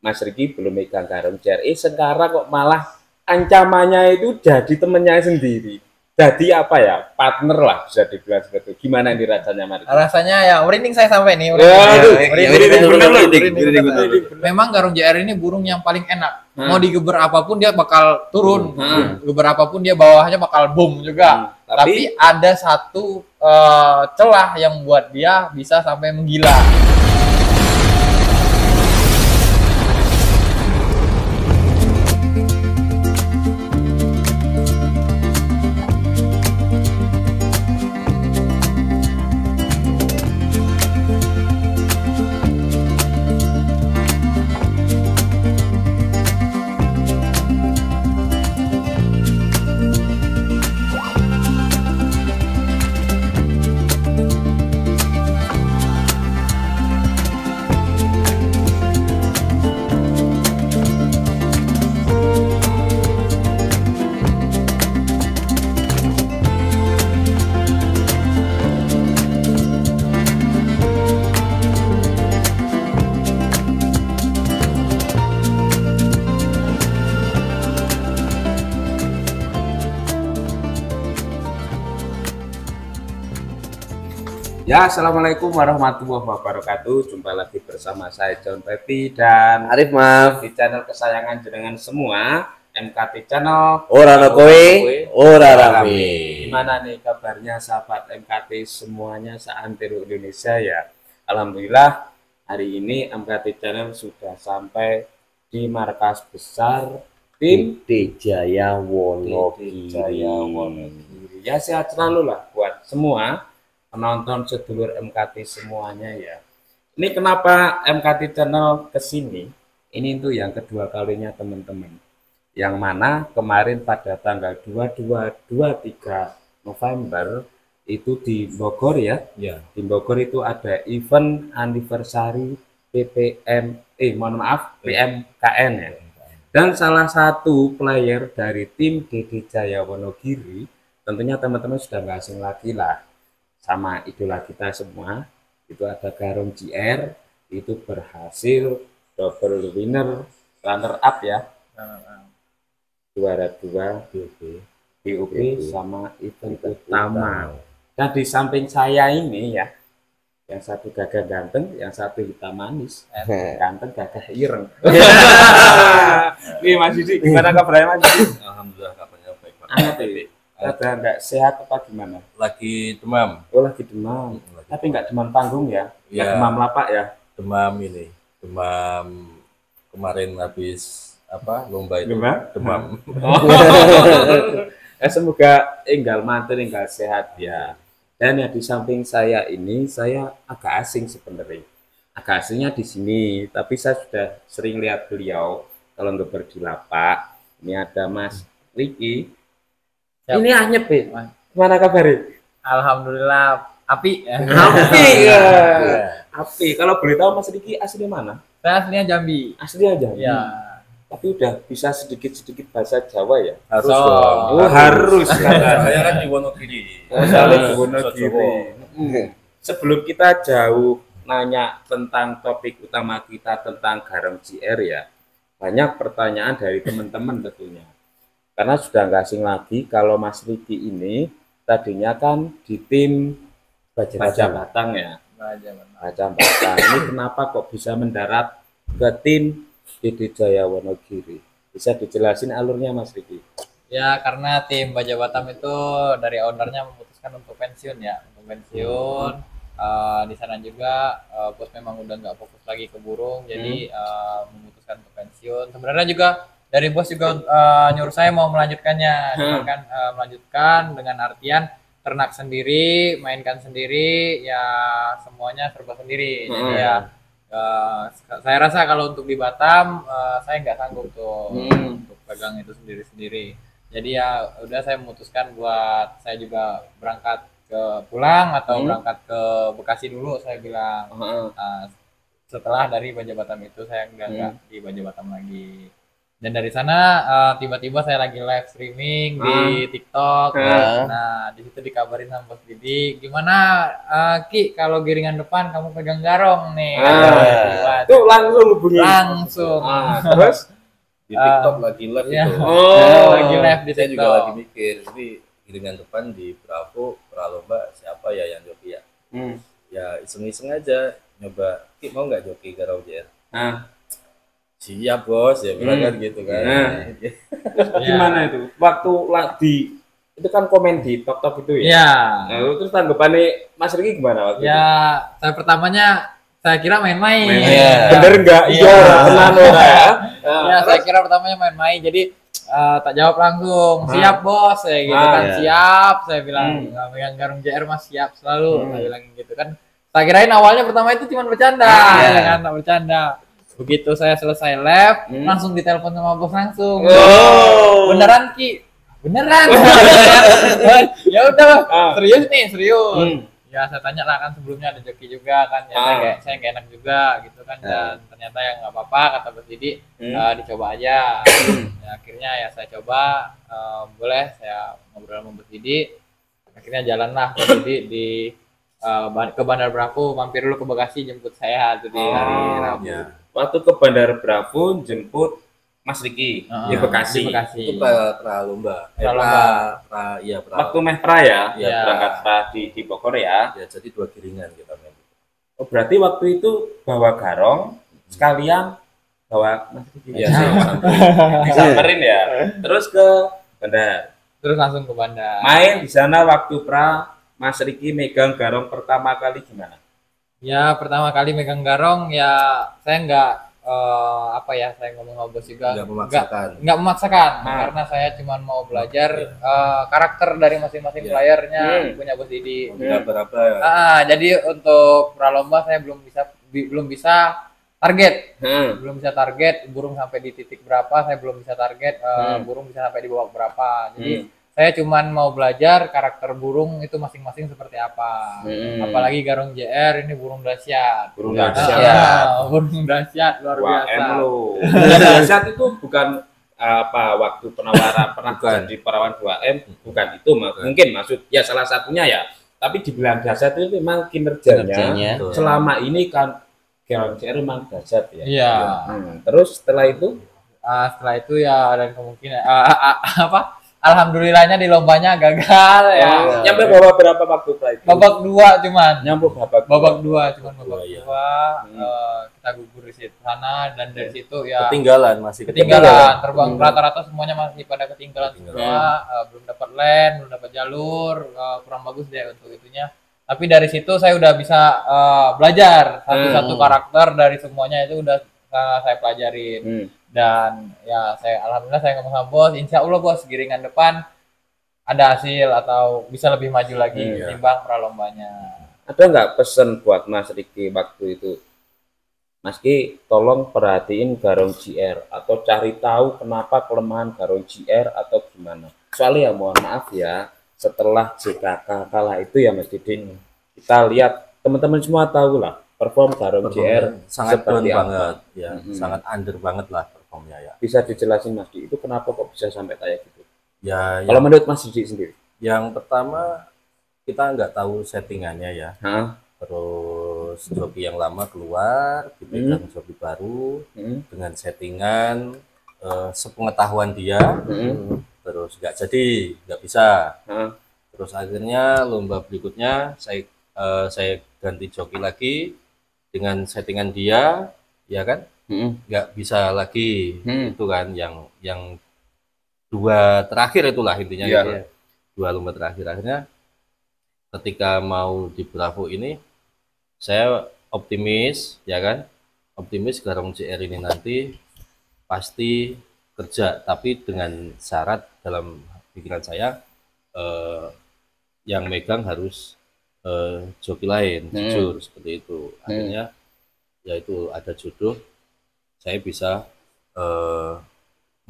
Mas Riki belum megang Garam JRE, sekarang kok malah ancamannya itu jadi temennya sendiri. Jadi apa ya, partner lah bisa dibilang seperti itu. Gimana ini rasanya Mas Riki? Rasanya ya merinding saya sampai nih. Memang Garam JR ini burung yang paling enak. Mau digeber apapun dia bakal turun. Geber apapun dia bawahnya bakal boom juga. Tapi ada satu celah yang buat dia bisa sampai menggila. Ya, assalamualaikum warahmatullahi wabarakatuh. Jumpa lagi bersama saya John Pepi dan Arif maaf di channel kesayangan jenengan semua, MKT Channel. Ora ana kowe, ora rame. Gimana nih kabarnya sahabat MKT semuanya seantero Indonesia ya? Alhamdulillah hari ini MKT Channel sudah sampai di markas besar tim Jaya Jaya Wonogiri. Ya, sehat selalu lah buat semua penonton sedulur MKT semuanya ya. Ini kenapa MKT Channel kesini? Ini tuh yang kedua kalinya teman-teman. Yang mana kemarin pada tanggal 22-23 November itu di Bogor ya. Di Bogor itu ada event anniversary PMKN ya. Dan salah satu player dari tim DD Jaya Wonogiri, tentunya teman-teman sudah nggak asing lagi lah sama idola kita semua, itu ada Garam JR, itu berhasil double winner, runner up ya, juara 2 BOP sama event utama. Dan di samping saya ini ya, yang satu gagah ganteng, yang satu hitam manis, ganteng gagah ireng. Nih Mas Didi, gimana kabarnya Mas Didi? Alhamdulillah kabarnya baik Pak. Ada nggak sehat apa gimana? Lagi demam. Oh lagi demam. Tapi nggak demam panggung ya? Ya. Demam lapak ya? Demam ini. Demam kemarin habis apa lomba itu. Demam. Semoga enggal mantul, enggal sehat ya. Dan ya di samping saya ini saya agak asing sebenarnya. Agak asingnya di sini. Tapi saya sudah sering lihat beliau kalau ngeber di lapak. Ini ada Mas Riki. Siap. Ini Anyep ya? Gimana kabarnya? Alhamdulillah api. Api ya. Api. Kalau boleh tahu Mas Riki aslinya mana? Saya aslinya Jambi. Aslinya Jambi. Ya. Tapi udah bisa sedikit-sedikit bahasa Jawa ya? Harus So, dong. Oh, harus. Saya kan di Wonogiri. Saya di Wonogiri. Sebelum kita jauh nanya tentang topik utama kita tentang Garam JR ya, banyak pertanyaan dari teman-teman tentunya. Karena sudah nggak asing lagi kalau Mas Riki ini tadinya kan di tim Baja Batang ya. Baja Batang. Ini kenapa kok bisa mendarat ke tim DD Jaya Wonogiri? Bisa dijelasin alurnya Mas Riki? Ya karena tim Baja Batam itu dari ownernya memutuskan untuk pensiun ya, untuk pensiun. Di sana juga bos memang udah nggak fokus lagi ke burung, jadi memutuskan untuk pensiun. Sebenarnya juga dari bos juga nyuruh saya mau melanjutkannya, kan melanjutkan dengan artian ternak sendiri, mainkan sendiri, ya semuanya serba sendiri. Jadi ya saya rasa kalau untuk di Batam saya nggak sanggup tuh untuk pegang itu sendiri-sendiri. Jadi ya udah saya memutuskan buat saya juga berangkat ke pulang atau berangkat ke Bekasi dulu saya bilang. Setelah dari Baja Batam itu saya nggak di Baja Batam lagi. Dan dari sana tiba-tiba saya lagi live streaming di TikTok. Nah, di situ dikabarin sama Bos Didi, gimana Ki kalau giringan depan kamu pegang garong nih. Itu langsung hubungi. Langsung. Terus Di TikTok lagi live Iya. itu. Lagi live di Saya juga TikTok. lagi mikir, ini giringan depan di Bravo Pralomba siapa ya yang joki ya? Ya iseng-iseng aja nyoba, Ki mau nggak joki garong JR? Siap bos, ya bilang kan gitu kan. gimana itu? Waktu lagi itu kan komen di TikTok itu ya. Iya. Nah, terus tanggapannya Mas Riki gimana waktu itu? Ya, saya pertamanya saya kira main-main. Bener nggak? Iya, tenan ora ya. Ya, saya kira pertamanya main-main. Jadi tak jawab langsung, siap bos, saya gitu kan, siap. Saya bilang, megang garung JR mas siap selalu. Saya bilang gitu kan. Saya kirain awalnya pertama itu cuma bercanda, ya kan, tak bercanda. Begitu saya selesai live, langsung ditelepon sama bos langsung. Beneran Ki? Beneran. Ya udah, serius nih, serius. Ya saya tanya lah kan sebelumnya ada joki juga kan, ya saya nggak enak juga gitu kan, dan ternyata ya nggak apa-apa kata Bos Didi, dicoba aja. Ya, akhirnya ya saya coba, boleh saya ngobrol sama Bos Didi. Akhirnya jalanlah Bos Didi ke Bandar Bravo, mampir dulu ke Bekasi jemput saya tuh di hari Rabu. Waktu ke Bandar Bravo jemput Mas Riki di Bekasi. Di Bekasi. Itu Pralomba. Waktu meh pra ya, Iya. berangkat pra di Bogor ya. Ya jadi 2 giringan kita main. Oh, berarti waktu itu bawa garong sekalian bawa Mas Riki. Iya, saya Disamperin ya. Terus ke Bandar. Terus langsung ke Bandar. Main di sana waktu pra Mas Riki megang garong pertama kali gimana? Ya pertama kali megang garong ya saya nggak saya ngomong sama bos juga nggak memaksakan karena saya cuma mau belajar karakter dari masing-masing playernya punya Bos Didi. Berapa? Jadi untuk pralomba saya belum bisa target, belum bisa target burung sampai di titik berapa, saya belum bisa target burung bisa sampai di babak berapa. Jadi saya cuman mau belajar karakter burung itu masing-masing seperti apa. Apalagi garong JR ini burung dahsyat. Burung dahsyat. Burung dahsyat luar biasa. Burung dahsyat itu bukan waktu penawaran pernah jadi perawan 2M, bukan itu mungkin maksud ya salah satunya ya. Tapi dibilang dahsyat itu memang kinerjanya selama ini kan garong JR memang dahsyat ya. Iya. Terus setelah itu ya dan kemungkinan alhamdulillahnya di lombanya gagal ya. Nyampe babak berapa waktu itu? Babak 2 cuman. Nyampe babak 2 cuman babak 2. Kita gugur di sana dan dari situ ya ketinggalan terbang rata-rata semuanya masih pada ketinggalan semua, belum dapat land, belum dapat jalur, kurang bagus deh untuk itunya. Tapi dari situ saya udah bisa belajar satu-satu karakter dari semuanya itu udah saya pelajarin. Dan ya alhamdulillah saya ngomong sama bos, insya Allah bos giringan depan ada hasil atau bisa lebih maju lagi timbang pralombanya. Ada nggak pesan buat Mas Riki waktu itu? Mas Ki, tolong perhatiin garong JR atau cari tahu kenapa kelemahan garong JR atau gimana. Soalnya ya mohon maaf ya, setelah JKK kalah itu ya Mas Didin, kita lihat teman-teman semua tahu lah perform garong JR sangat down banget ya, sangat under banget lah performnya ya. Bisa dijelasin Mas Di, itu kenapa kok bisa sampai kayak gitu? Ya, kalau menurut Mas Didi sendiri? Yang pertama kita nggak tahu settingannya ya. Terus joki yang lama keluar, dipegang joki baru dengan settingan sepengetahuan dia, terus nggak bisa. Terus akhirnya lomba berikutnya saya ganti joki lagi dengan settingan dia, ya kan? Nggak bisa lagi itu kan yang 2 terakhir itulah intinya gitu ya. 2 lomba terakhir akhirnya ketika mau di Bravo ini saya optimis ya kan, optimis garong JR ini nanti pasti kerja, tapi dengan syarat dalam pikiran saya yang megang harus joki lain, jujur seperti itu. Akhirnya yaitu ada jodoh saya bisa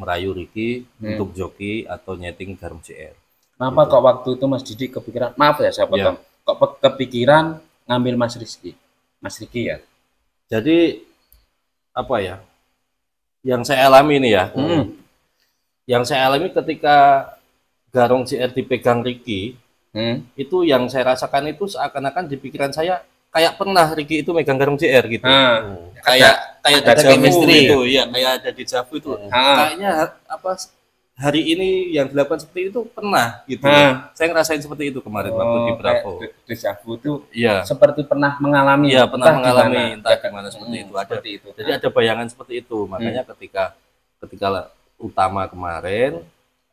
merayu Riki untuk joki atau nyeting garong JR. Kenapa kok waktu itu Mas Didi kepikiran, maaf ya saya potong, kok kepikiran ngambil Mas Riki ya? Jadi apa ya, yang saya alami ini ya. Yang saya alami ketika Garong JR dipegang Ricky, itu yang saya rasakan itu seakan-akan di pikiran saya kayak pernah Ricky itu megang Garong JR gitu. Kayak ada chemistry itu, ya kayak ada di Javu itu. Kayaknya apa hari ini yang dilakukan seperti itu pernah gitu. Saya ngerasain seperti itu kemarin waktu di Bravo. Di Javu itu ya seperti pernah mengalami. Iya, pernah mengalami entah gimana seperti itu. Ada itu. Jadi ada bayangan seperti itu. Makanya ketika utama kemarin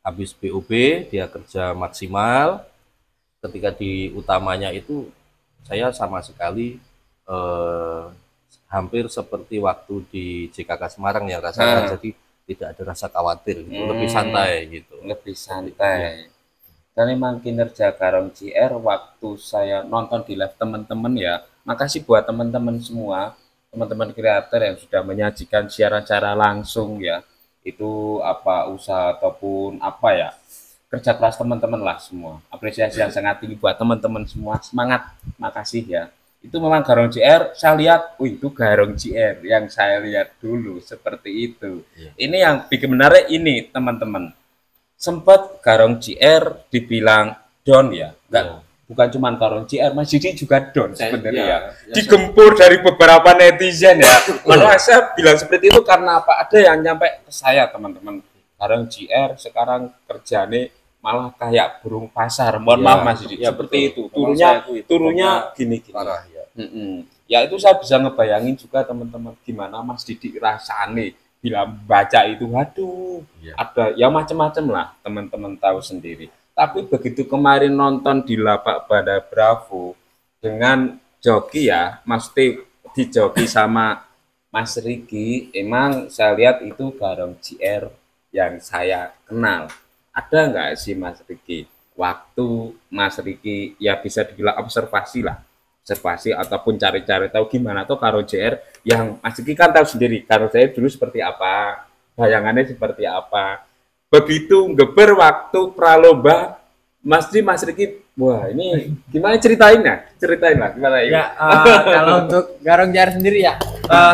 habis BUB dia kerja maksimal, ketika di utamanya itu saya sama sekali hampir seperti waktu di JKK Semarang ya rasanya. Jadi tidak ada rasa khawatir gitu, lebih santai gitu. Lebih santai. Dan memang kinerja Garong JR waktu saya nonton di live teman-teman ya, makasih buat teman-teman semua, teman-teman kreator yang sudah menyajikan siaran secara langsung ya, itu apa usaha ataupun apa ya, kerja keras teman-teman lah semua. Apresiasi yang sangat tinggi buat teman-teman semua, semangat, makasih ya. Itu memang Garong JR, saya lihat, itu Garong JR yang saya lihat dulu seperti itu. Ini yang bikin menarik ini teman-teman. Sempat Garong JR dibilang down ya, enggak, bukan cuma Garong JR, Mas Didi juga down sebenarnya. Digempur dari beberapa netizen ya. Malah saya bilang seperti itu karena apa? Ada yang nyampe ke saya teman-teman. Garong JR sekarang kerjanya malah kayak burung pasar. Mohon maaf Mas Didi, seperti itu. Turunnya gini. Parah ya. Ya itu saya bisa ngebayangin juga teman-teman gimana Mas Didi rasane bila baca itu, waduh, ada ya macam-macam lah, teman-teman tahu sendiri. Tapi begitu kemarin nonton di lapak pada Bravo dengan joki ya, mesti dijoki sama Mas Ricky, emang saya lihat itu Garong JR yang saya kenal. Ada nggak sih Mas Ricky waktu Mas Ricky ya bisa dibilang observasi ataupun cari-cari tahu gimana tuh Garong JR yang Mas Ricky kan tahu sendiri Garong JR dulu seperti apa, bayangannya seperti apa. Begitu ngeber waktu pralomba Mas Ricky, wah ini gimana ceritain lah gimana ini? Ya, kalau untuk Garong JR sendiri ya,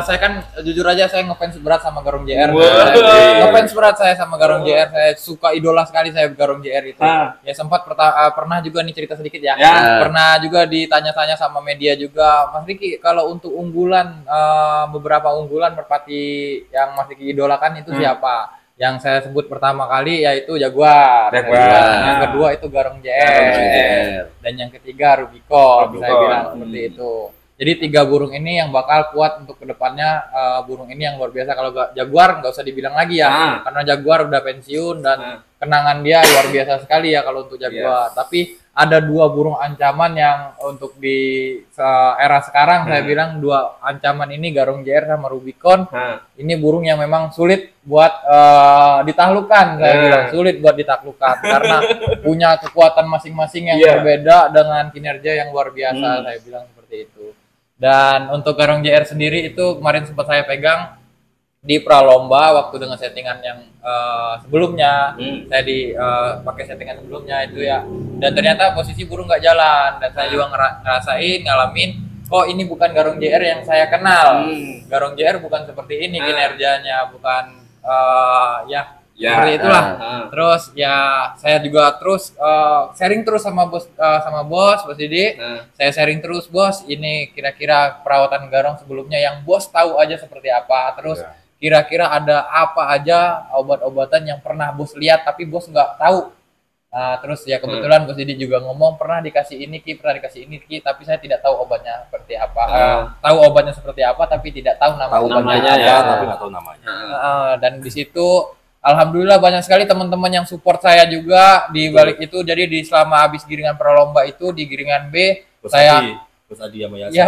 saya kan jujur aja saya ngefans berat sama Garong JR. Ngefans berat saya sama Garong JR, saya suka, idola sekali saya Garong JR itu. Ya sempat pernah juga nih cerita sedikit ya. Pernah juga ditanya-tanya sama media juga, Mas Ricky kalau untuk unggulan, beberapa unggulan merpati yang Mas Ricky idolakan itu siapa? Yang saya sebut pertama kali yaitu Jaguar. Yang kedua itu Garong JR. Dan yang ketiga Rubicon. Saya bilang seperti itu. Jadi 3 burung ini yang bakal kuat untuk kedepannya. Burung ini yang luar biasa. Kalau Jaguar nggak usah dibilang lagi ya, karena Jaguar udah pensiun dan kenangan dia luar biasa sekali ya kalau untuk Jaguar. Tapi ada 2 burung ancaman yang untuk di era sekarang saya bilang 2 ancaman ini, Garong JR sama Rubicon. Ini burung yang memang sulit buat ditaklukkan, saya bilang sulit buat ditaklukkan karena punya kekuatan masing-masing yang berbeda dengan kinerja yang luar biasa, saya bilang seperti itu. Dan untuk Garong JR sendiri itu kemarin sempat saya pegang di pralomba waktu dengan settingan yang sebelumnya, saya pakai settingan sebelumnya itu ya, dan ternyata posisi burung nggak jalan, dan saya juga ngalamin, oh ini bukan Garong JR yang saya kenal. Garong JR bukan seperti ini kinerjanya, bukan seperti itulah. Terus ya saya juga terus sharing terus sama bos Didi. Saya sharing terus, bos, ini kira-kira perawatan Garong sebelumnya yang bos tahu aja seperti apa. Terus kira-kira ada apa aja obat-obatan yang pernah bos lihat tapi bos nggak tahu. Terus ya kebetulan bos Didi juga ngomong pernah dikasih ini Ki, tapi saya tidak tahu obatnya seperti apa. Tahu obatnya seperti apa tapi tidak tahu namanya ya, tapi nggak tahu namanya. Dan di situ alhamdulillah banyak sekali teman-teman yang support saya juga di balik itu. Jadi selama habis giringan pralomba itu di giringan B, Bos Adi sama Yasa.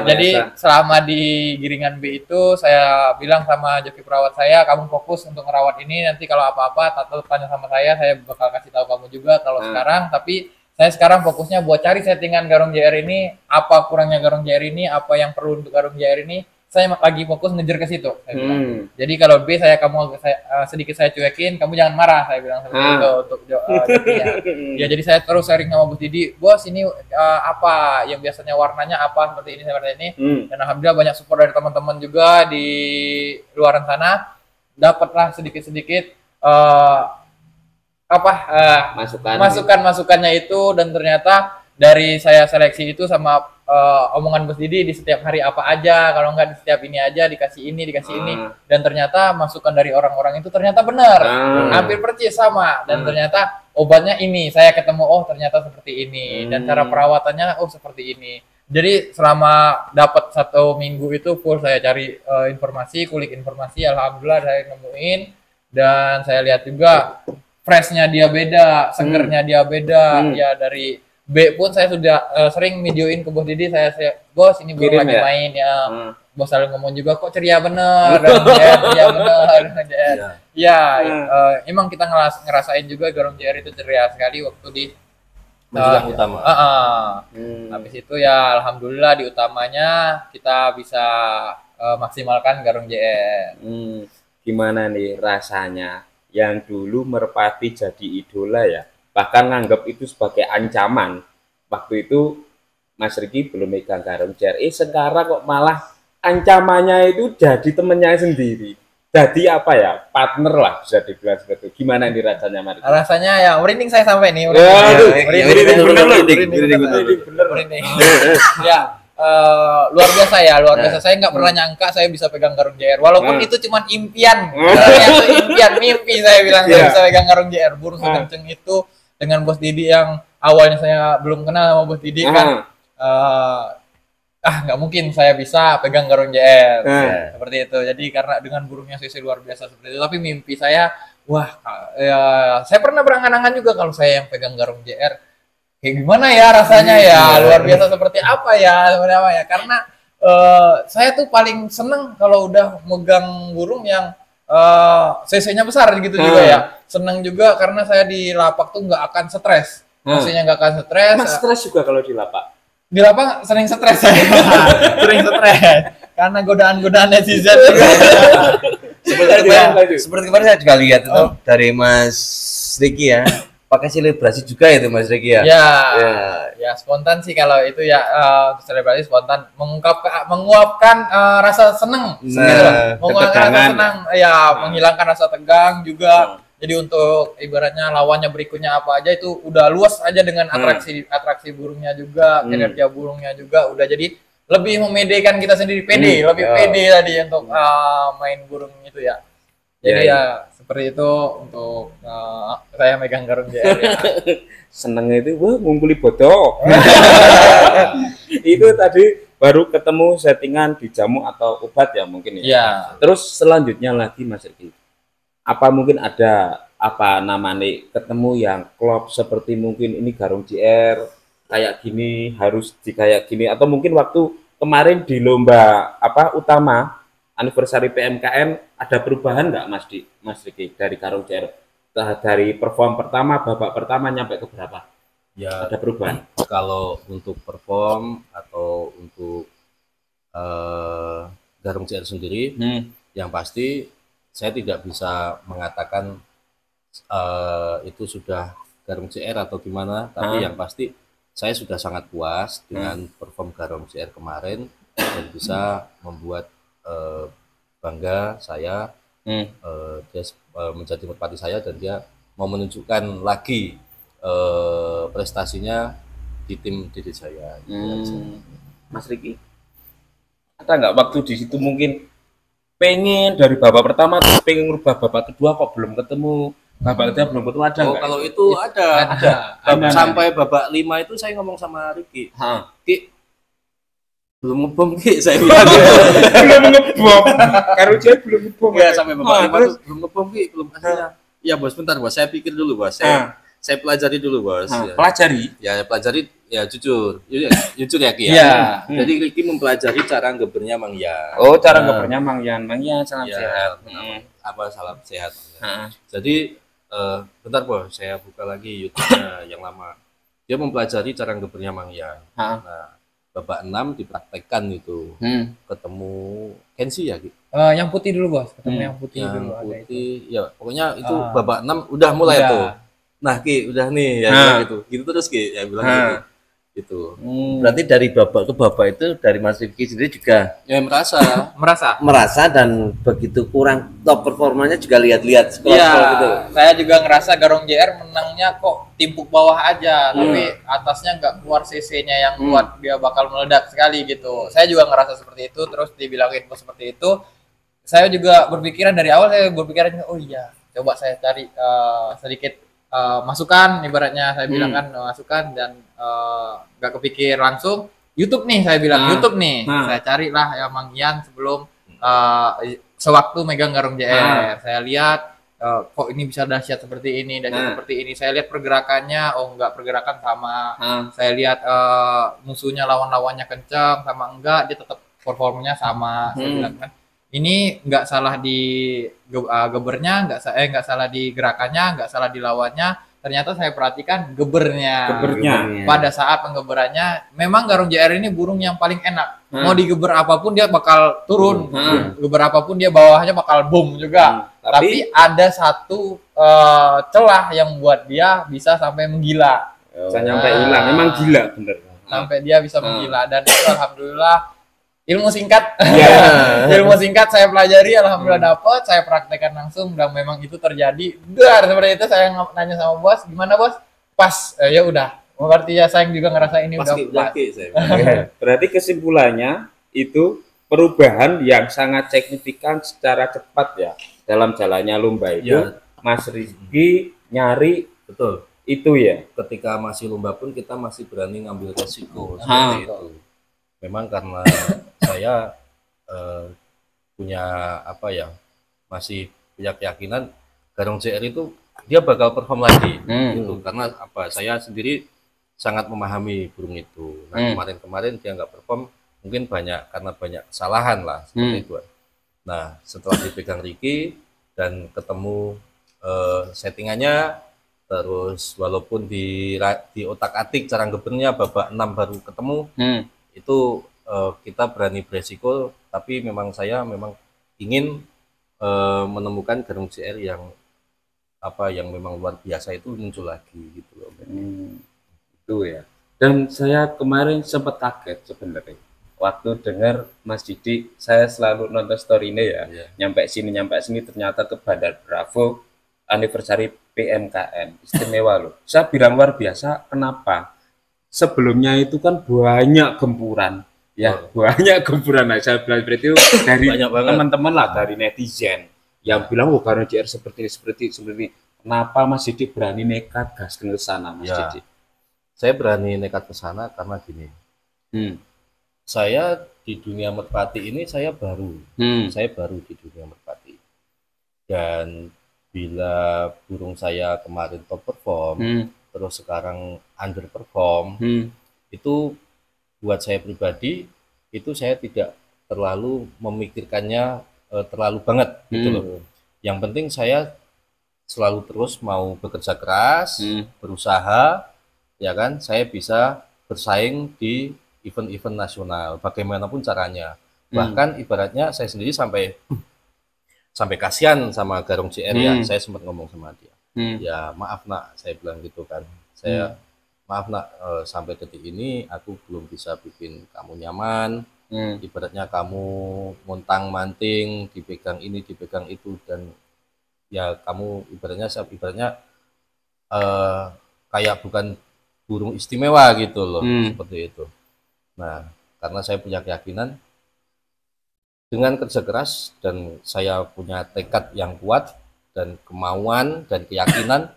Jadi selama di giringan B itu saya bilang sama joki perawat saya, kamu fokus untuk merawat ini, nanti kalau apa-apa tanya sama saya bakal kasih tahu kamu juga kalau sekarang. Tapi saya sekarang fokusnya buat cari settingan Garong JR ini, apa kurangnya Garong JR ini, apa yang perlu untuk Garong JR ini, saya lagi fokus ngejar ke situ, saya bilang. Jadi kalau B sedikit saya cuekin, kamu jangan marah, saya bilang seperti itu untuk jadinya. Ya jadi saya terus sharing sama Bos Didi, bos ini apa yang biasanya warnanya apa seperti ini. Dan alhamdulillah banyak support dari teman-teman juga di luaran sana, dapatlah sedikit-sedikit masukannya itu, dan ternyata dari saya seleksi itu sama omongan Bos Didi di setiap hari apa aja, kalau enggak di setiap ini aja dikasih ini, dan ternyata masukan dari orang-orang itu ternyata benar, hampir persis sama, dan ternyata obatnya ini, saya ketemu ternyata seperti ini, dan cara perawatannya seperti ini. Jadi selama dapat 1 minggu itu full saya cari kulik informasi, alhamdulillah saya nemuin, dan saya lihat juga freshnya dia beda, segernya dia beda, ya dari B pun saya sudah sering videoin ke Bos Didi, saya bos ini burung lagi main ya. Bos selalu ngomong juga kok ceria bener, ceria bener. Emang kita ngerasain juga Garung JR itu ceria sekali waktu di menjelang utama. Habis itu ya alhamdulillah di utamanya kita bisa maksimalkan Garung JR. Gimana nih rasanya yang dulu merpati jadi idola ya, bahkan nganggap itu sebagai ancaman. Waktu itu Mas Riki belum megang Garung JR, sekarang kok malah ancamannya itu jadi temennya sendiri, jadi apa ya, partner lah bisa dibilang seperti itu. Gimana ini rasanya Mas Riki? Rasanya ya merinding saya sampai nih, merinding. Ya luar biasa ya, saya nggak pernah nyangka saya bisa pegang Garung JR, walaupun itu cuma impian, mimpi saya bilang saya bisa pegang Garung JR. Burung sekenceng itu dengan Bos Didi yang awalnya saya belum kenal sama Bos Didi kan, nggak mungkin saya bisa pegang Garung JR seperti itu. Jadi karena dengan burungnya sisi luar biasa seperti itu, tapi mimpi saya, saya pernah berangan-angan juga kalau saya yang pegang Garung JR, kayak gimana ya rasanya ya, luar biasa seperti apa ya sebenarnya, karena saya tuh paling seneng kalau udah megang burung yang CC-nya besar gitu juga ya. Seneng juga karena saya di lapak tuh nggak akan stres. Maksudnya nggak akan stres. Mas stres juga kalau di lapak? Di lapak sering stres saya. Sering stres. Karena godaan-godaan netizen juga. Seperti kemarin saya juga lihat itu dari Mas Riki ya. Pakai selebrasi juga itu Mas Riki ya. Ya spontan sih kalau itu ya, selebrasi spontan, menguapkan rasa seneng, menguapkan rasa senang, menghilangkan rasa tegang juga. Jadi untuk ibaratnya lawannya berikutnya apa aja itu udah luas aja dengan atraksi burungnya juga, kinerja burungnya juga udah jadi lebih memedekan kita sendiri, lebih pede tadi untuk main burung itu ya. Jadi seperti itu untuk saya megang Garung JR ya. Senengnya itu ngumpuli bodoh. Itu tadi baru ketemu settingan di jamu atau obat ya mungkin ya. Terus selanjutnya lagi Mas Riki, apa mungkin ada ketemu yang klop seperti mungkin ini Garung JR kayak gini, harus kayak gini, atau mungkin waktu kemarin di lomba utama anniversary PMKN ada perubahan nggak Mas Riki dari Garung JR, dari perform pertama, babak pertama nyampe ke berapa? Ya ada perubahan. Kalau untuk perform atau untuk Garung JR sendiri, yang pasti saya tidak bisa mengatakan itu sudah Garung JR atau gimana, tapi yang pasti saya sudah sangat puas dengan perform Garung JR kemarin dan bisa membuat bangga saya, dia menjadi merpati saya dan dia mau menunjukkan lagi prestasinya di tim Dede Jaya. Mas Riki, ada nggak waktu di situ mungkin pengen dari babak pertama terus pengen ngubah babak kedua kok belum ketemu, babak ketiga belum ketemu, ada nggak? Kalau itu ada. Sampai babak 5 itu saya ngomong sama Riki, Ki, belum ngebom Ki, saya bilang. Belum ngebom. Garung JR belum ngebom. Ya sampai babak 5 tuh belum ngebom Ki, belum hasilnya. Ya bos, bentar bos, saya pikir dulu bos, saya pelajari dulu bos. Pelajari? Ya pelajari, ya jujur ya Ki ya. Jadi Riki mempelajari cara ngebernya Mang Yan. Oh, cara ngebernya Mang Yan. Mang Yan salam sehat. Salam sehat. Jadi bentar bos, saya buka lagi YouTube-nya yang lama. Dia mempelajari cara ngebernya Mang Yan. Nah, babak 6 dipraktekkan itu. Ketemu Kensi ya gitu. Yang putih dulu bos, ketemu yang putih Yang dulu ada itu. putih ya pokoknya itu babak 6 udah mulai Udah. tuh. Nah Ki udah nih ya bilang gitu. Gitu terus Ki ya bilang gitu. Gitu. Berarti dari babak ke babak itu dari Mas Rifki sendiri juga Ya merasa dan begitu kurang top performanya juga lihat-lihat skor iya, gitu. saya juga ngerasa Garong JR menangnya kok timpuk bawah aja, tapi atasnya nggak keluar CC-nya yang buat dia bakal meledak sekali gitu. Saya juga ngerasa seperti itu, terus dibilangin seperti itu. Saya juga berpikiran dari awal, saya berpikiran, oh iya, coba saya cari sedikit masukan, ibaratnya saya bilang kan masukan, dan nggak kepikir langsung YouTube nih, saya bilang YouTube nih, saya carilah ya Mang Ian sebelum sewaktu megang Garong JR, saya lihat kok ini bisa dahsyat seperti ini, seperti ini. Saya lihat pergerakannya, oh enggak, pergerakan sama. Saya lihat musuhnya lawan-lawannya kencang sama enggak, dia tetap performanya sama. Saya bilang kan, ini enggak salah di gebernya, enggak salah di gerakannya, enggak salah di lawannya. Ternyata saya perhatikan gebernya. Pada saat penggeberannya, memang Garong JR ini burung yang paling enak. Mau digeber apapun dia bakal turun. Geber apapun dia bawahnya bakal boom juga. Tapi ada satu celah yang buat dia bisa sampai menggila. Bisa nyampe hilang, memang gila bener. Sampai dia bisa menggila, dan itu alhamdulillah ilmu singkat. Ilmu singkat saya pelajari, alhamdulillah dapat, saya praktekkan langsung, dan memang itu terjadi. Seperti itu saya nanya sama bos, gimana bos? Pas, ya udah. Berarti ya saya juga ngerasa ini udah pas. Berarti kesimpulannya itu perubahan yang sangat signifikan secara cepat ya dalam jalannya lomba itu. Mas Rizky nyari betul itu ya. Ketika masih lomba pun kita masih berani ngambil resiko seperti itu. Memang karena saya punya masih punya keyakinan Garong JR itu dia bakal perform lagi gitu. Karena saya sendiri sangat memahami burung itu. Nah kemarin dia nggak perform mungkin karena banyak kesalahan lah seperti itu. Nah setelah dipegang Ricky dan ketemu settingannya, terus walaupun di otak-atik cara gebernya babak 6 baru ketemu, itu kita berani beresiko, tapi saya memang ingin menemukan Garong JR yang memang luar biasa itu muncul lagi gitu loh. Itu ya. Dan saya kemarin sempat kaget sebenarnya waktu dengar Mas Didi. Saya selalu nonton story ini ya, nyampe sini ternyata ke Bandar Bravo anniversary PMKM, istimewa loh. Saya bilang luar biasa, kenapa? Sebelumnya itu kan banyak gempuran, banyak gempuran. Nah, saya bilang seperti itu dari teman-teman lah, dari netizen yang bilang, oh Garong JR seperti ini. Kenapa Mas Didi berani nekat gas ke sana, Mas Didi? Saya berani nekat ke sana karena gini. Saya di dunia merpati ini saya baru di dunia merpati. Dan bila burung saya kemarin top perform, terus sekarang underperform, itu buat saya pribadi itu saya tidak terlalu memikirkannya terlalu banget gitu loh. Yang penting saya selalu terus mau bekerja keras, berusaha, ya kan, saya bisa bersaing di event-event nasional bagaimanapun caranya. Bahkan ibaratnya saya sendiri sampai kasihan sama Garong JR ya. Saya sempat ngomong sama dia, ya maaf nak, saya bilang gitu kan, saya maaf nak, sampai detik ini aku belum bisa bikin kamu nyaman. Ibaratnya kamu montang manting, dipegang ini dipegang itu, dan ya kamu ibaratnya kayak bukan burung istimewa gitu loh, seperti itu. Nah karena saya punya keyakinan dengan kerja keras, dan saya punya tekad yang kuat dan kemauan dan keyakinan,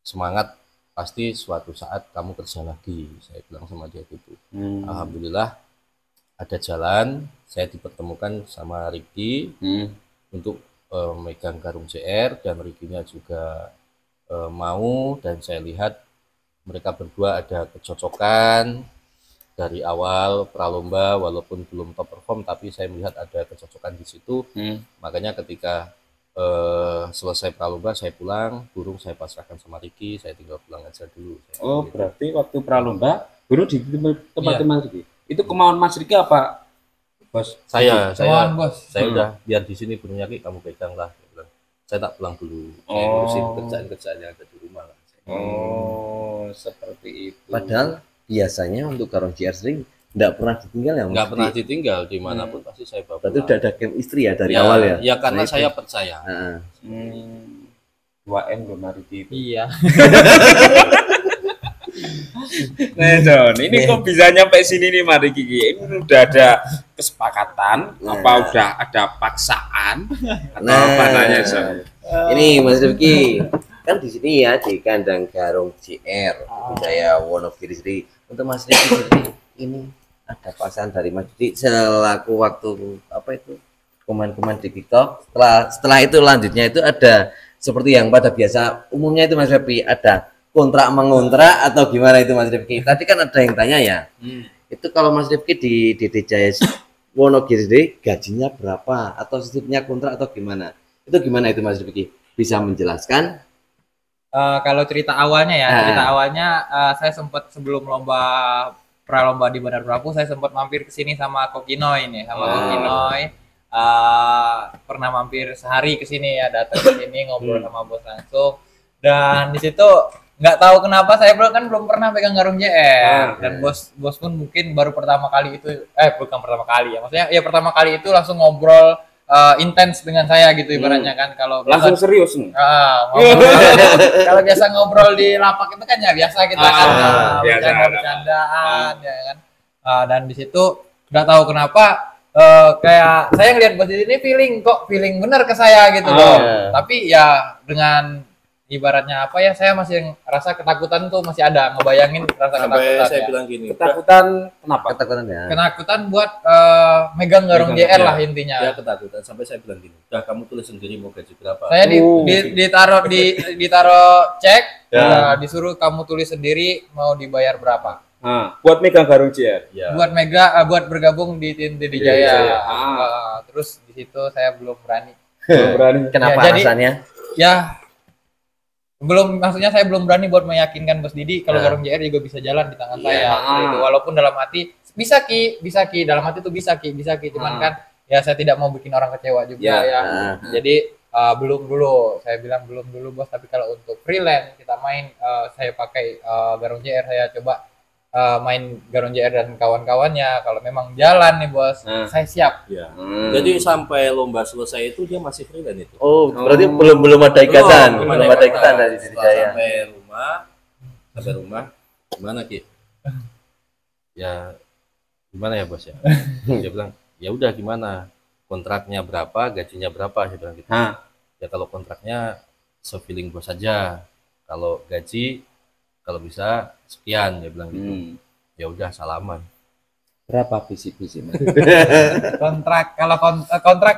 semangat, pasti suatu saat kamu kerja lagi, saya bilang sama dia gitu. Alhamdulillah ada jalan, saya dipertemukan sama Ricky untuk megang Garong JR, dan Ricky-nya juga mau, dan saya lihat mereka berdua ada kecocokan dari awal pralomba, walaupun belum top perform, tapi saya melihat ada kecocokan di situ. Makanya ketika selesai pralomba saya pulang, burung saya pasrahkan sama Ricky, saya tinggal pulang aja dulu. Berarti waktu pralomba burung di tempat Ricky Itu kemauan Mas Riki apa, Bos? Saya Bos. saya udah biar di sini burungnya kamu pegang lah. Saya tak pulang dulu. Saya ngurusin kerjaan-kerjaan yang ada di rumah lah. Oh, seperti itu. Padahal biasanya untuk Garong JR sering nggak pernah ditinggal ya, Nggak pernah ditinggal dimanapun pasti saya bawa. Berarti udah ada chemistry ya dari Ya, awal ya? ya karena Nah, saya percaya. 2M belum hari itu. Iya. Nah, Don, ini kok bisa nyampe sini nih Mari Kiki? Ini udah ada kesepakatan, apa udah ada paksaan atau apa nanya, Son? Ini Mas Rifki, kan di sini ya di kandang Garong JR, saya Wonogiri sendiri. Untuk Mas Rifki sendiri, ini ada paksaan dari Mas Rifki selaku waktu apa itu komen-komen di TikTok. Setelah itu lanjutnya itu ada seperti yang pada biasa umumnya itu Mas Rifki, ada kontrak mengontrak atau gimana itu Mas Rifki? Tadi kan ada yang tanya ya. Itu kalau Mas Rifki di DD Jaya Wonogiri sendiri gajinya berapa atau sistemnya kontrak atau gimana? Itu gimana itu Mas Rifki? Bisa menjelaskan? Kalau cerita awalnya ya, saya sempat sebelum pralomba di Bandar Prapu, saya sempat mampir ke sini sama Kokinoy nih, Kokinoy. Pernah mampir sehari ke sini ya, datang ke sini ngobrol sama bos langsung. Dan di situ nggak tahu kenapa saya belum pernah pegang Garong JR, dan bos pun mungkin baru pertama kali itu, bukan pertama kali ya, maksudnya ya pertama kali itu langsung ngobrol intens dengan saya gitu ibaratnya kan. Kalau Langsung serius nih. Kalau biasa ngobrol di lapak itu kan ya biasa kita kan bercandaan ya kan. Dan di situ nggak tahu kenapa kayak saya ngelihat bos ini feeling bener ke saya gitu loh. Tapi ya dengan ibaratnya apa ya, saya masih rasa ketakutan tuh masih ada, ngebayangin rasa ketakutan. Saya ya. bilang gini. Ketakutan kenapa? Ketakutan ya. Ketakutan buat megang Garong JR lah intinya. Ya ketakutan sampai saya bilang gini. Udah kamu tulis sendiri mau gaji berapa. Saya ditaruh cek, disuruh kamu tulis sendiri mau dibayar berapa. Buat megang Garong JR. Ya. Buat bergabung di tim DD Jaya. Terus di situ saya belum berani. Kenapa Ya, alasannya? Maksudnya saya belum berani buat meyakinkan Bos Didi kalau Garong JR juga bisa jalan di tangan saya. Gitu. Walaupun dalam hati bisa ki, dalam hati tuh bisa ki, cuman kan ya saya tidak mau bikin orang kecewa juga ya. Jadi belum dulu, saya bilang belum dulu Bos, tapi kalau untuk freelance kita main, saya pakai Garong JR, saya coba main Garong JR dan kawan-kawannya. Kalau memang jalan nih Bos, saya siap. Ya. Jadi sampai lomba selesai itu dia masih freelance itu. Oh, berarti belum ada ikatan, belum ada ikatan dari DD Jaya. Sampai rumah, gimana Ki? Ya gimana ya Bos ya? Dia bilang, ya udah gimana? Kontraknya berapa, gajinya berapa? Saya bilang gitu. Ya kalau kontraknya se-feeling Bos saja. Kalau gaji kalau bisa sekian, dia bilang gitu. Ya udah salaman. Berapa visi-visi? Kontrak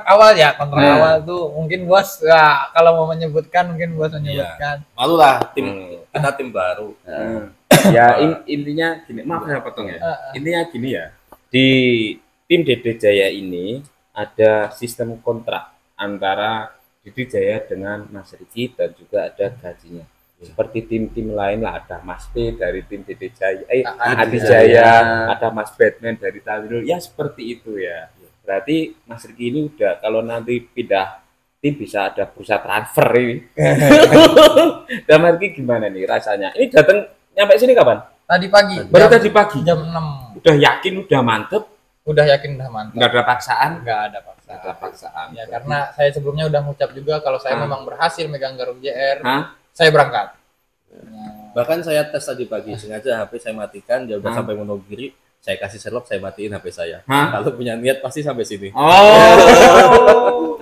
awal awal tuh mungkin Bos ya, kalau mau menyebutkan mungkin Bos menyebutkan. Malu lah, kita tim baru. Ya intinya gini, maaf saya potong ya. Intinya gini ya, di tim DD Jaya ini ada sistem kontrak antara DD Jaya dengan Mas Riki dan juga ada gajinya. Seperti tim-tim lain lah, ada Mas P dari tim DD Jaya, Adi Jaya, ada Mas Batman dari Tawirul, ya seperti itu ya. Berarti Mas Riki ini udah kalau nanti pindah tim bisa ada bursa transfer ini. Dan Mas Riki gimana nih rasanya? Ini datang nyampe sini kapan? Tadi pagi. Baru tadi pagi. Jam 6. Udah yakin, udah mantep? Udah yakin, udah mantep. Nggak ada paksaan? Nggak ada paksaan. Ya karena saya sebelumnya udah ngucap juga kalau saya memang berhasil megang Garong JR, saya berangkat. Bahkan saya tes tadi pagi, sengaja HP saya matikan, dia udah sampai Wonogiri, saya kasih serlok, saya matiin HP saya. Kalau punya niat pasti sampai sini. Oh,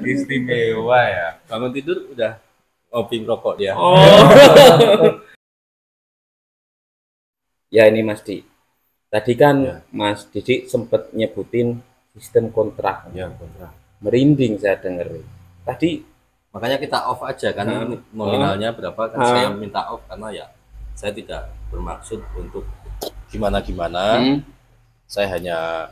istimewa ya. Bangun tidur udah ngopi rokok dia. Ya ini Mas Di. Tadi kan Mas Didi sempat nyebutin sistem kontrak. Ya, kontrak. Merinding saya denger. Tadi makanya kita off aja kan, nominalnya berapa kan saya minta off karena ya saya tidak bermaksud untuk gimana-gimana. Saya hanya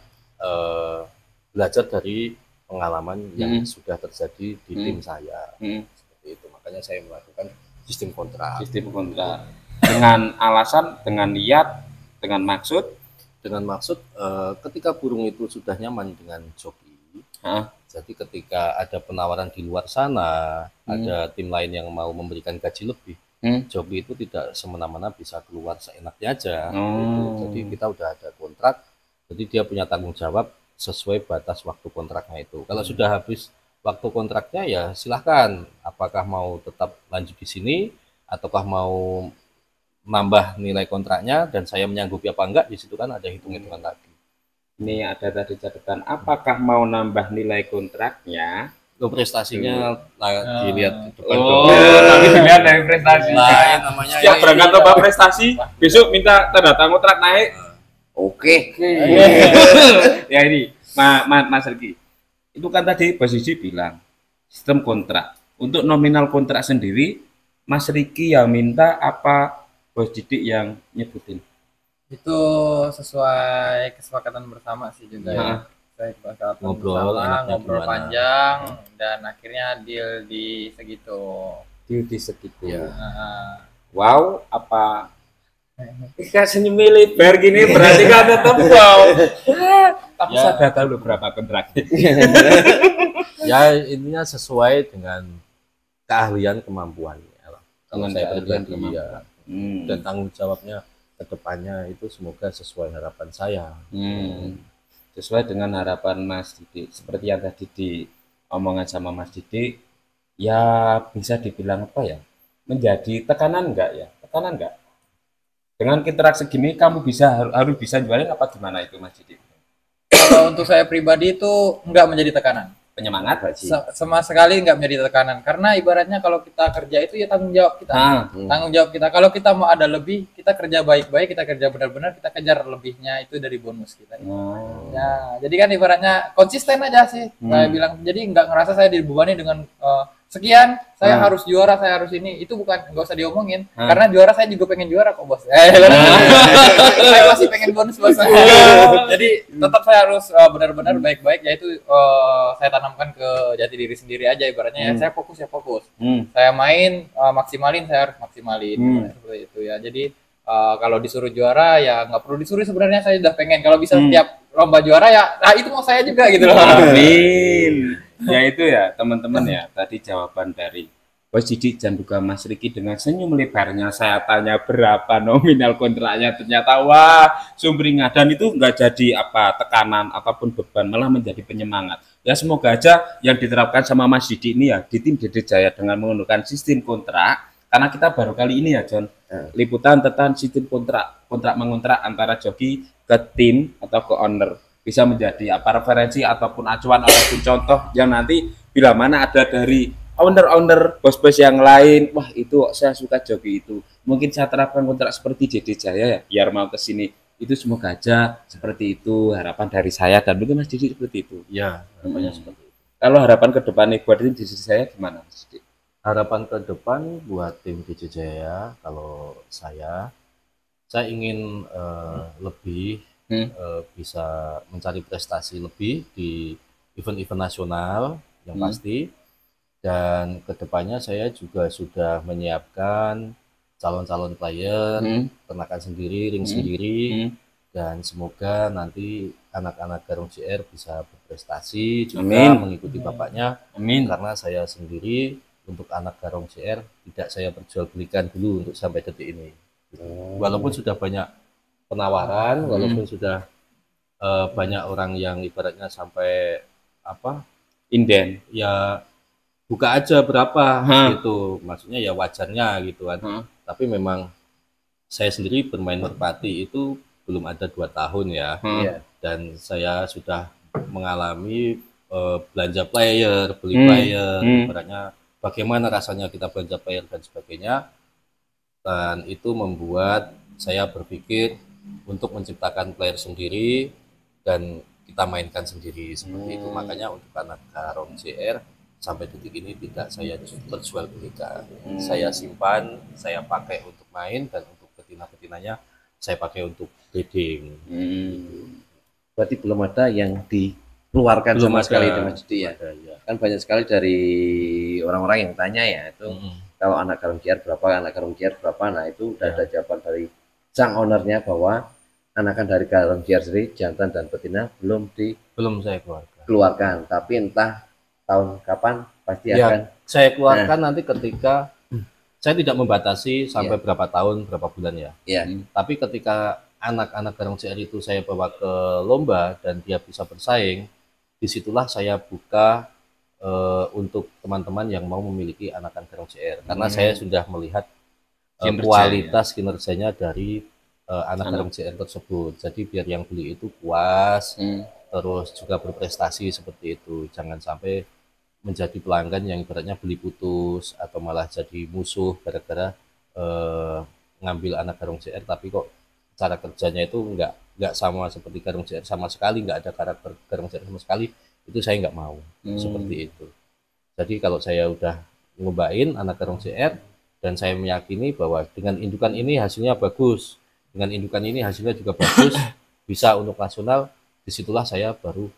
belajar dari pengalaman yang sudah terjadi di tim saya. Seperti itu. Makanya saya melakukan sistem kontrak. Sistem kontrak dengan alasan, dengan niat, dengan maksud, Dengan maksud ketika burung itu sudah nyaman dengan joki, jadi ketika ada penawaran di luar sana, ada tim lain yang mau memberikan gaji lebih, joki itu tidak semena-mena bisa keluar seenaknya aja. Gitu. Jadi kita udah ada kontrak, jadi dia punya tanggung jawab sesuai batas waktu kontraknya itu. Kalau sudah habis waktu kontraknya ya silahkan, apakah mau tetap lanjut di sini, ataukah mau nambah nilai kontraknya dan saya menyanggupi apa enggak, di situ kan ada hitung-hitungan lagi. Ini ada tadi catatan, apakah mau nambah nilai kontraknya? Lo prestasinya dilihat di depan. Tapi dilihat dari prestasi. Lain namanya. Setiap berangkat lomba prestasi, besok minta tanda tangan kontrak naik. Oke. Ya ini, Mas Riki. Itu kan tadi Bos Didi bilang sistem kontrak. Untuk nominal kontrak sendiri, Mas Riki yang minta apa Bos Didi yang nyebutin? Itu sesuai kesepakatan bersama sih juga ya. Saya kesepakatan Ngobrol, bersama, ngobrol panjang dan akhirnya deal di segitu. Deal di segitu. Ya. Wow, apa? Kayak senyum lebar gini berarti kan tetap wow. Tapi Ya. saya udah tahu loh berapa kontraknya. Ya intinya sesuai dengan keahlian kemampuannya lah. Kalau Dengan saya keahlian pribadi ya, dan tanggung jawabnya ke depannya itu semoga sesuai harapan saya. Sesuai dengan harapan Mas Didi. Seperti yang tadi diomongan sama Mas Didi, ya bisa dibilang apa ya? Menjadi tekanan enggak ya? Tekanan enggak? Dengan kontrak segini kamu harus bisa jualin apa gimana itu Mas Didi? Kalau untuk saya pribadi itu nggak menjadi tekanan. Penyemangat Haji. Sama sekali nggak menjadi tekanan. Karena ibaratnya kalau kita kerja itu ya tanggung jawab kita. Tanggung jawab kita. Kalau kita mau ada lebih, kita kerja baik-baik, kita kerja benar-benar, kita kejar lebihnya itu dari bonus kita. Ya, jadi kan ibaratnya konsisten aja sih. Saya bilang, jadi nggak ngerasa saya dibebani dengan sekian, saya harus juara, saya harus ini. Itu bukan, nggak usah diomongin. Karena juara saya juga pengen juara kok bos. Saya masih pengen bonus bos. Jadi tetap saya harus benar-benar baik-baik. Yaitu saya tanamkan ke jati diri sendiri aja. Ibaratnya ya saya fokus ya fokus. Saya main maksimalin, saya harus maksimalin. Seperti itu ya. Jadi kalau disuruh juara ya nggak perlu disuruh, sebenarnya saya udah pengen. Kalau bisa setiap lomba juara ya, nah itu mau saya juga gitu loh. Amin. Ya itu ya teman-teman ya, tadi jawaban dari Bos Didi dan juga Mas Riki dengan senyum lebarnya. Saya tanya berapa nominal kontraknya, ternyata wah sumringah, dan itu nggak jadi apa tekanan ataupun beban, malah menjadi penyemangat. Ya semoga aja yang diterapkan sama Mas Didi ini ya di tim Dede Jaya dengan menggunakan sistem kontrak, karena kita baru kali ini ya John liputan tentang sistem kontrak mengontrak antara joki ke tim atau ke owner, bisa menjadi apa referensi ataupun acuan ataupun contoh yang nanti bila mana ada dari owner bos-bos yang lain, wah itu saya suka joki itu, mungkin saya terapkan kontrak seperti Dede Jaya ya biar mau ke sini. Itu semoga aja seperti itu harapan dari saya dan mungkin Mas Didi seperti itu Ya, harapannya seperti itu. Kalau harapan ke depan nih buat tim Dede Jaya gimana Mas Didi? Harapan ke depan buat tim Dede Jaya, kalau saya ingin lebih bisa mencari prestasi lebih di event-event nasional yang pasti, dan kedepannya saya juga sudah menyiapkan calon-calon player, ternakan sendiri, ring sendiri, dan semoga nanti anak-anak Garung JR bisa berprestasi juga mengikuti bapaknya. Karena saya sendiri untuk anak Garung JR tidak saya perjualbelikan dulu untuk sampai detik ini. Walaupun sudah banyak penawaran, walaupun sudah banyak orang yang ibaratnya sampai apa inden ya buka aja berapa gitu, maksudnya ya wajarnya gitu kan. Tapi memang saya sendiri bermain merpati itu belum ada 2 tahun ya, dan saya sudah mengalami belanja player, beli player, ibaratnya bagaimana rasanya kita belanja player dan sebagainya, dan itu membuat saya berpikir untuk menciptakan player sendiri dan kita mainkan sendiri seperti itu. Makanya untuk anak Garong JR sampai detik ini tidak saya terjual belikan. Saya simpan, saya pakai untuk main, dan untuk betina-betinanya saya pakai untuk breeding. Berarti belum ada yang dikeluarkan Belum sama ada. sekali itu Mas Didi ya. Ya. Kan banyak sekali dari orang-orang yang tanya ya itu kalau anak Garung JR berapa, anak Garung JR berapa. Nah itu udah ada jawaban dari sang ownernya bahwa anakan dari Garong JR sendiri, jantan dan betina belum Belum saya keluarkan. dikeluarkan, tapi entah tahun kapan pasti Ya, akan saya keluarkan nanti ketika saya tidak membatasi sampai berapa tahun, berapa bulan ya. ya. Tapi ketika anak-anak Garong JR itu saya bawa ke lomba dan dia bisa bersaing, disitulah saya buka untuk teman-teman yang mau memiliki anakan Garong JR. Karena saya sudah melihat kualitas kinerjanya dari anak Garong JR tersebut. Jadi biar yang beli itu puas, terus juga berprestasi seperti itu. Jangan sampai menjadi pelanggan yang ibaratnya beli putus atau malah jadi musuh gara-gara ngambil anak Garong JR tapi kok cara kerjanya itu nggak sama seperti Garong JR sama sekali, nggak ada karakter Garong JR sama sekali, itu saya nggak mau seperti itu. Jadi kalau saya udah nyobain anak Garong JR dan saya meyakini bahwa dengan indukan ini hasilnya bagus, dengan indukan ini hasilnya juga bagus, bisa untuk nasional, disitulah saya baru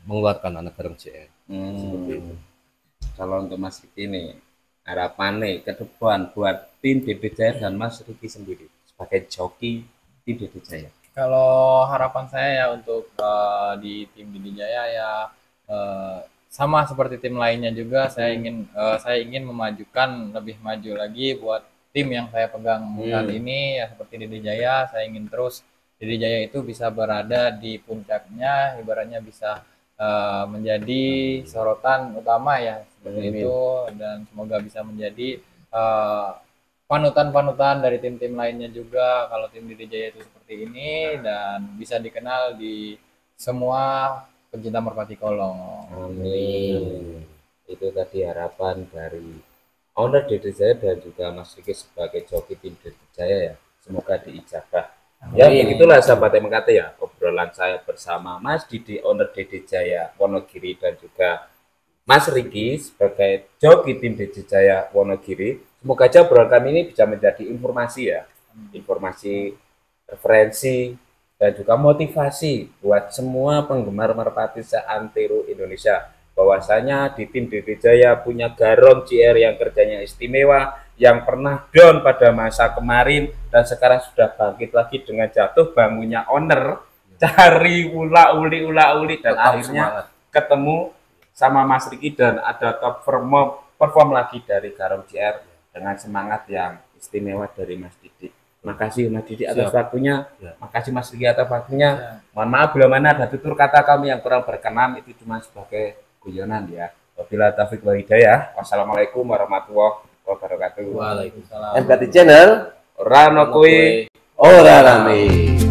mengeluarkan anak Garong JR. Seperti itu. Kalau untuk Mas Riki nih, harapannya ke depan buat tim DD Jaya dan Mas Riki sendiri sebagai joki tim DD Jaya. Kalau harapan saya ya untuk di tim DD Jaya ya sama seperti tim lainnya juga, saya ingin memajukan lebih maju lagi buat tim yang saya pegang kali ini ya, seperti DD Jaya. Saya ingin terus DD Jaya itu bisa berada di puncaknya, ibaratnya bisa menjadi sorotan utama ya seperti itu, dan semoga bisa menjadi panutan-panutan dari tim-tim lainnya juga kalau tim DD Jaya itu seperti ini, dan bisa dikenal di semua pencinta merpati kolong. Amin. Itu tadi harapan dari owner DD Jaya dan juga Mas Riki sebagai joki tim DD Jaya ya. Semoga diijabah. Ya begitulah sahabat MKT ya, obrolan saya bersama Mas Didi, owner DD Jaya Wonogiri, dan juga Mas Riki sebagai joki tim DD Jaya Wonogiri. Semoga aja obrolan kami ini bisa menjadi informasi ya, informasi, referensi, dan juga motivasi buat semua penggemar merpati seantero Indonesia. Bahwasanya di tim DD Jaya punya Garong JR yang kerjanya istimewa, yang pernah down pada masa kemarin dan sekarang sudah bangkit lagi dengan jatuh bangunnya owner, cari uli dan tetap akhirnya ketemu sama Mas Riki dan ada top perform lagi dari Garong JR dengan semangat yang istimewa dari Mas Didi. Makasih Mas Didi atas waktunya, makasih Mas Riki atas waktunya. Mohon maaf bila mana ada tutur kata kami yang kurang berkenan, itu cuma sebagai guyonan ya. Wabillahi taufiq wal hidayah. Wassalamualaikum warahmatullahi wabarakatuh. Waalaikumsalam. MKT Channel Rano kuwi ora rame.